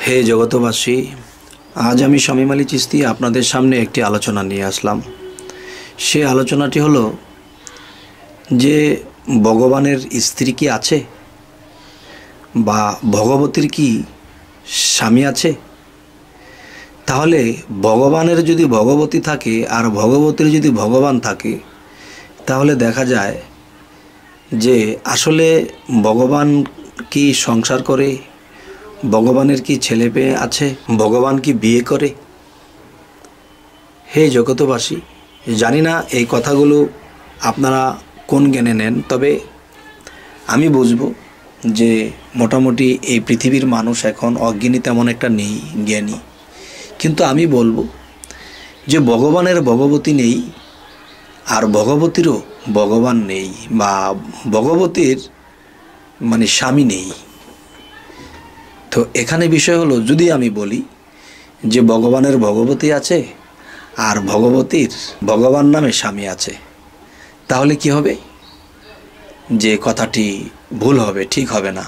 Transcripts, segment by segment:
হে জগতবাসী, আজ আমি শামীম আলী চিশতি আপনাদের সামনে একটি আলোচনা নিয়ে আসলাম। সে আলোচনাটি হলো যে ভগবানের স্ত্রী কি আছে বা ভগবতীর কি স্বামী আছে? তাহলে ভগবানের যদি ভগবতী থাকে আর ভগবতীর যদি ভগবান থাকে, তাহলে দেখা যায় যে আসলে ভগবান কি সংসার করে, ভগবানের কি ছেলে পেয়ে আছে, ভগবান কি বিয়ে করে? হে জগতবাসী, জানি না এই কথাগুলো আপনারা কোন জ্ঞানে নেন, তবে আমি বুঝব যে মোটামুটি এই পৃথিবীর মানুষ এখন অজ্ঞানী তেমন একটা নেই, জ্ঞানী। কিন্তু আমি বলবো যে ভগবানের ভগবতী নেই আর ভগবতীরও ভগবান নেই, বা ভগবতীর স্বামী নেই। তো এখানে বিষয় হলো, যদি আমি বলি যে ভগবানের ভগবতী আছে আর ভগবতীর ভগবান নামে স্বামী আছে, তাহলে কি হবে? যে কথাটি ভুল হবে, ঠিক হবে না।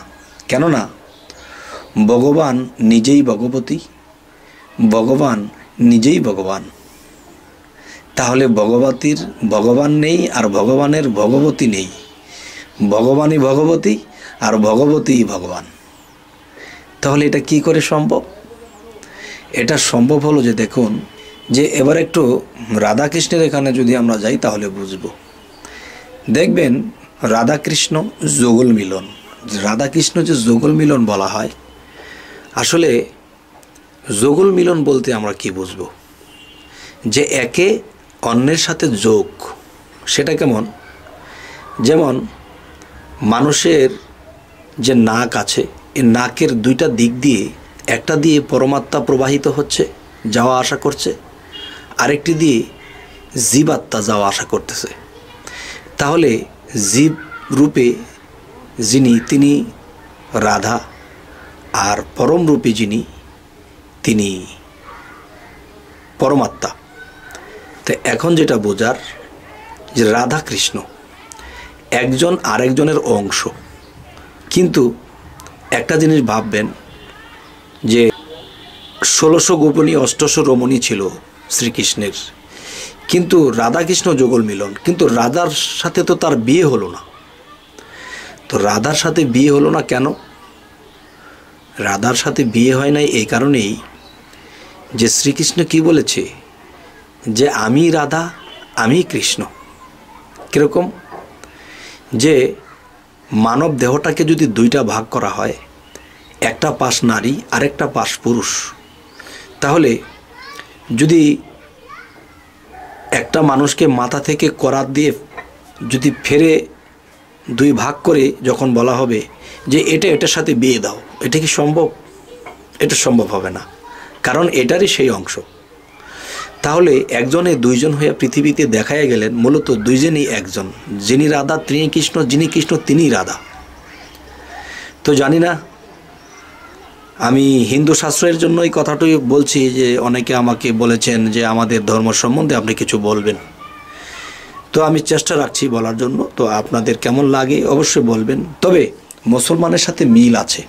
কেননা ভগবান নিজেই ভগবতী, ভগবান নিজেই ভগবান। তাহলে ভগবতীর ভগবান নেই আর ভগবানের ভগবতী নেই, ভগবানই ভগবতী আর ভগবতীই ভগবান। তাহলে এটা কি করে সম্ভব? এটা সম্ভব হলো যে, দেখুন যে এবার একটু রাধাকৃষ্ণের এখানে যদি আমরা যাই তাহলে বুঝব। দেখবেন রাধাকৃষ্ণ যুগল মিলন, রাধাকৃষ্ণ যে যুগল মিলন বলা হয়, আসলে যুগল মিলন বলতে আমরা কি বুঝব? যে একে অন্যের সাথে যোগ। সেটা কেমন? যেমন মানুষের যে নাক আছে, এই নাকের দুইটা দিক দিয়ে, একটা দিয়ে পরমাত্মা প্রবাহিত হচ্ছে, যাওয়া আসা করছে, আরেকটি দিয়ে জীবাত্মা যাওয়া আসা করতেছে। তাহলে জীব রূপে যিনি, তিনি রাধা, আর পরম রূপে যিনি, তিনি পরমাত্মা। তো এখন যেটা বোঝার, যে রাধা কৃষ্ণ একজন আরেকজনের অংশ। কিন্তু একটা জিনিস ভাববেন যে 1600 গোপনী 800 রমণী ছিল শ্রীকৃষ্ণের, কিন্তু রাধাকৃষ্ণ যুগল মিলন। কিন্তু রাধার সাথে তো তার বিয়ে হলো না। তো রাধার সাথে বিয়ে হলো না কেন? রাধার সাথে বিয়ে হয় নাই এই কারণেই যে শ্রীকৃষ্ণ কি বলেছে, যে আমি রাধা, আমি কৃষ্ণ। কীরকম? যে মানব দেহটাকে যদি দুইটা ভাগ করা হয়, একটা পাশ নারী আরেকটা পাশ পুরুষ, তাহলে যদি একটা মানুষকে মাথা থেকে করাত দিয়ে যদি ফেরে দুই ভাগ করে যখন বলা হবে যে এটা এটার সাথে বিয়ে দাও, এটা কি সম্ভব? এটা সম্ভব হবে না, কারণ এটারই সেই অংশ। তাহলে একজনে দুইজন হয়ে পৃথিবীতে দেখাইয়া গেলেন, মূলত দুইজনই একজন। যিনি রাধা তিনি কৃষ্ণ, যিনি কৃষ্ণ তিনি রাধা। তো জানি না, আমি হিন্দু শাস্ত্রের জন্য এই কথাটাই বলছি, যে অনেকে আমাকে বলেছেন যে আমাদের ধর্ম সম্বন্ধে আপনি কিছু বলবেন। তো আমি চেষ্টা রাখছি বলার জন্য। তো আপনাদের কেমন লাগে অবশ্যই বলবেন। তবে মুসলমানের সাথে মিল আছে,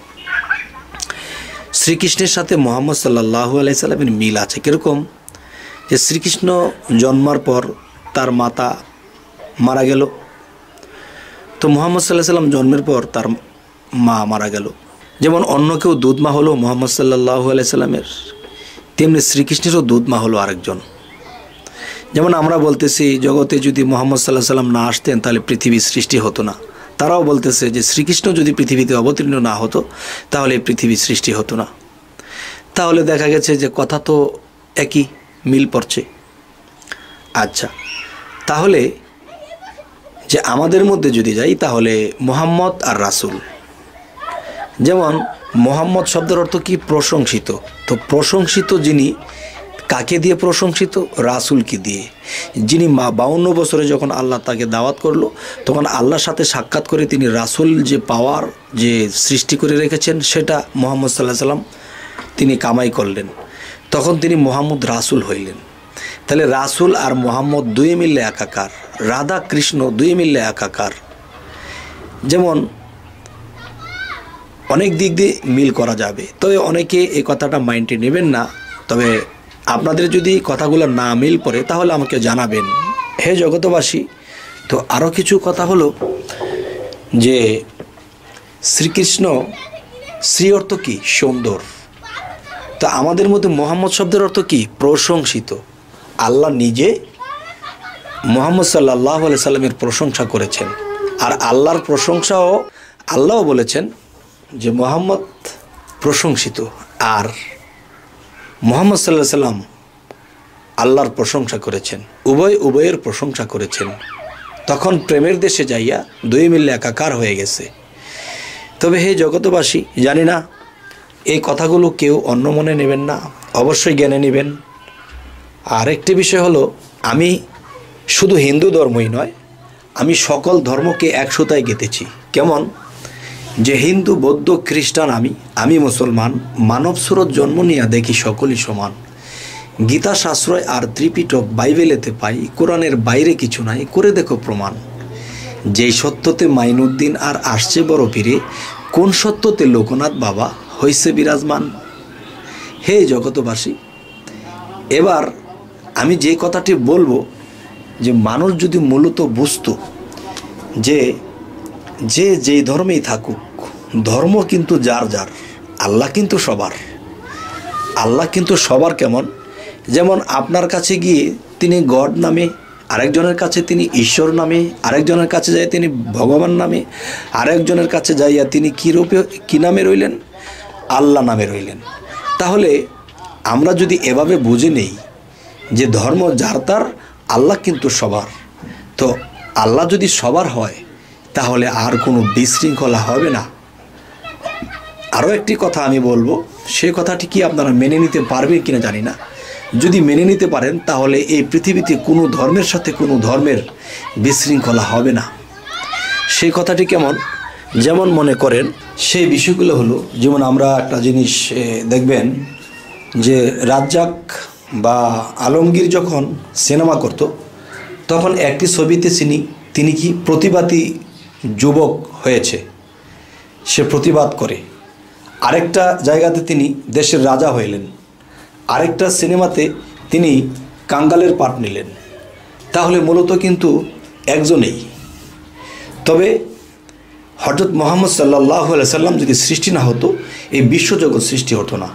শ্রীকৃষ্ণের সাথে মোহাম্মদ সাল্লাল্লাহু আলাইহি সাল্লামের মিল আছে। কীরকম? যে শ্রীকৃষ্ণ জন্মার পর তার মাতা মারা গেল, তো মোহাম্মদ সাল্লাল্লাহু আলাইহি সাল্লাম জন্মের পর তার মা মারা গেল। যেমন অন্য কেউ দুধ মা হলো মোহাম্মদ সাল্লাল্লাহু আলাইহি সাল্লামের, তেমনি শ্রীকৃষ্ণেরও দুধ মা হলো আরেকজন। যেমন আমরা বলতেছি জগতে যদি মোহাম্মদ সাল্লাল্লাহু আলাইহি সাল্লাম না আসতেন তাহলে পৃথিবীর সৃষ্টি হতো না। তারাও বলতেছে যে শ্রীকৃষ্ণ যদি পৃথিবীতে অবতীর্ণ না হতো তাহলে পৃথিবীর সৃষ্টি হতো না। তাহলে দেখা গেছে যে কথা তো একই, মিল পড়ছে। আচ্ছা, তাহলে যে আমাদের মধ্যে যদি যাই, তাহলে মোহাম্মদ আর রাসূল, যেমন মোহাম্মদ শব্দের অর্থ কি? প্রশংসিত। তো প্রশংসিত যিনি, কাকে দিয়ে প্রশংসিত? রাসূলকে দিয়ে। যিনি 52 বছরে যখন আল্লাহ তাকে দাওয়াত করলো, তখন আল্লাহর সাথে সাক্ষাৎ করে তিনি রাসূল যে পাওয়ার যে সৃষ্টি করে রেখেছেন, সেটা মোহাম্মদ সাল্লাল্লাহু আলাইহি সাল্লাম তিনি কামাই করলেন, তখন তিনি মোহাম্মদ রাসূল হইলেন। তাহলে রাসূল আর মোহাম্মদ দুই মিললে একাকার, রাধা কৃষ্ণ দুই মিললে একাকার। যেমন অনেক দিক দিয়ে মিল করা যাবে। তবে অনেকে এই কথাটা মাইন্ডে নেবেন না। তবে আপনাদের যদি কথাগুলো না মিল পড়ে তাহলে আমাকে জানাবেন। হে জগতবাসী, তো আরও কিছু কথা হলো যে শ্রীকৃষ্ণ, শ্রী অর্থ কি? সুন্দর। তো আমাদের মধ্যে মোহাম্মদ শব্দের অর্থ কি? প্রশংসিত। আল্লাহ নিজে মুহাম্মদ সাল্লাল্লাহু আলাইহি সাল্লামের প্রশংসা করেছেন। আর আল্লাহর প্রশংসাও আল্লাহও বলেছেন যে মুহাম্মদ প্রশংসিত, আর মুহাম্মদ সাল্লাল্লাহু আলাইহি সাল্লাম আল্লাহর প্রশংসা করেছেন, উভয়ের প্রশংসা করেছেন। তখন প্রেমের দেশে যাইয়া দুই মিলে একাকার হয়ে গেছে। তবে হে জগতবাসী, জানি না এই কথাগুলো কেউ অন্য মনে নেবেন না, অবশ্যই জ্ঞানে নেবেন। আর একটি বিষয় হলো, আমি শুধু হিন্দু ধর্মই নয়, আমি সকল ধর্মকে এক সুতায় গেঁথেছি। কেমন? যে হিন্দু, বৌদ্ধ, খ্রিস্টান আমি মুসলমান, মানব সুরত জন্ম নিয়ে দেখি সকলই সমান। গীতা শাস্ত্রয় আর ত্রিপিটক বাইবেলেতে পাই, কোরআনের বাইরে কিছু নাই, করে দেখো প্রমাণ। যেই সত্যতে মাইনুদ্দিন আর আসছে বড় পীরে, কোন সত্যতে লোকনাথ বাবা হইছে বিরাজমান। হে জগতবাসী, এবার আমি যে কথাটি বলবো, যে মানুষ যদি মূলত বুঝতো যে যেই ধর্মেই থাকুক, ধর্ম কিন্তু যার যার, আল্লাহ কিন্তু সবার। আল্লাহ কিন্তু সবার। কেমন? যেমন আপনার কাছে গিয়ে তিনি গড নামে, আরেকজনের কাছে তিনি ঈশ্বর নামে, আরেকজনের কাছে যাই তিনি ভগবান নামে, আরেকজনের কাছে যাইয়া তিনি কী নামে রইলেন? আল্লাহ নামে রইলেন। তাহলে আমরা যদি এভাবে বুঝে নেই যে ধর্ম যার তার, আল্লাহ কিন্তু সবার, তো আল্লাহ যদি সবার হয় তাহলে আর কোনো বিশৃঙ্খলা হবে না। আরও একটি কথা আমি বলবো, সে কথাটি কি আপনারা মেনে নিতে পারবেন কিনা জানি না। যদি মেনে নিতে পারেন তাহলে এই পৃথিবীতে কোনো ধর্মের সাথে কোনো ধর্মের বিশৃঙ্খলা হবে না। সেই কথাটি কেমন? যেমন মনে করেন, সেই বিষয়গুলো হলো, যেমন আমরা একটা জিনিস দেখবেন যে রাজ্জাক বা আলমগীর যখন সিনেমা করত, তখন একটি ছবিতে তিনি কি প্রতিবাদী যুবক হয়েছে, সে প্রতিবাদ করে। আরেকটা জায়গাতে তিনি দেশের রাজা হইলেন, আরেকটা সিনেমাতে তিনি কাঙ্গালের পাঠ নিলেন। তাহলে মূলত কিন্তু একজনেই। তবে হযরত মুহাম্মদ সাল্লাল্লাহু আলাইহি সাল্লাম যদি সৃষ্টি না হতো, এই বিশ্বজগৎ সৃষ্টি হতো না।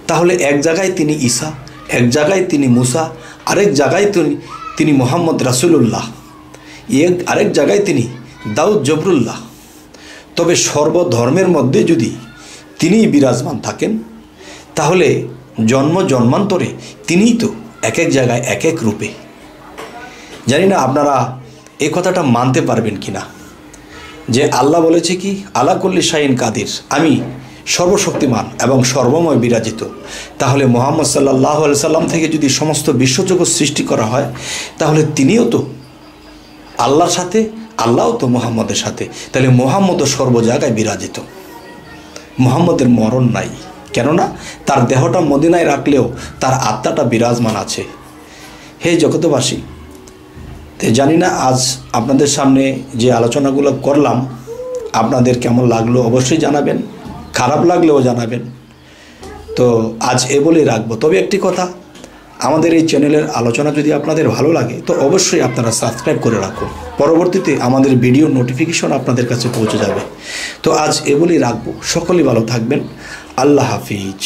তাহলে এক জায়গায় তিনি ঈসা, এক জায়গায় তিনি মুসা, আরেক জায়গায় তিনি মুহাম্মদ রাসূলুল্লাহ, আরেক জায়গায় তিনি দাউদ জবরুল্লাহ। তবে সর্বধর্মের মধ্যে যদি তিনিই বিরাজমান থাকেন, তাহলে জন্মান্তরে তিনিই তো এক এক জায়গায় এক এক রূপে। জানি না আপনারা এই কথাটা মানতে পারবেন কিনা, যে আল্লাহ বলেছে কি, আলা কুল্লি শাইইন কাদির, আমি সর্বশক্তিমান এবং সর্বময় বিরাজিত। তাহলে মুহাম্মদ সাল্লাল্লাহু আলাইহি সাল্লাম থেকে যদি সমস্ত বিশ্বজগৎ সৃষ্টি করা হয়, তাহলে তিনিও তো আল্লাহর সাথে, আল্লাহও তো মুহাম্মদের সাথে। তাহলে মুহাম্মদও সর্ব জায়গায় বিরাজিত। মুহাম্মদের মরণ নাই, কেননা তার দেহটা মদিনায় রাখলেও তার আত্মাটা বিরাজমান আছে। হে জগতবাসী, জানি না আজ আপনাদের সামনে যে আলোচনাগুলো করলাম আপনাদের কেমন লাগলো অবশ্যই জানাবেন, খারাপ লাগলেও জানাবেন। তো আজ এ বলেই রাখবো। তবে একটি কথা, আমাদের এই চ্যানেলের আলোচনা যদি আপনাদের ভালো লাগে তো অবশ্যই আপনারা সাবস্ক্রাইব করে রাখুন, পরবর্তীতে আমাদের ভিডিও নোটিফিকেশন আপনাদের কাছে পৌঁছে যাবে। তো আজ এ বলেই রাখবো। সকলেই ভালো থাকবেন। আল্লাহ হাফিজ।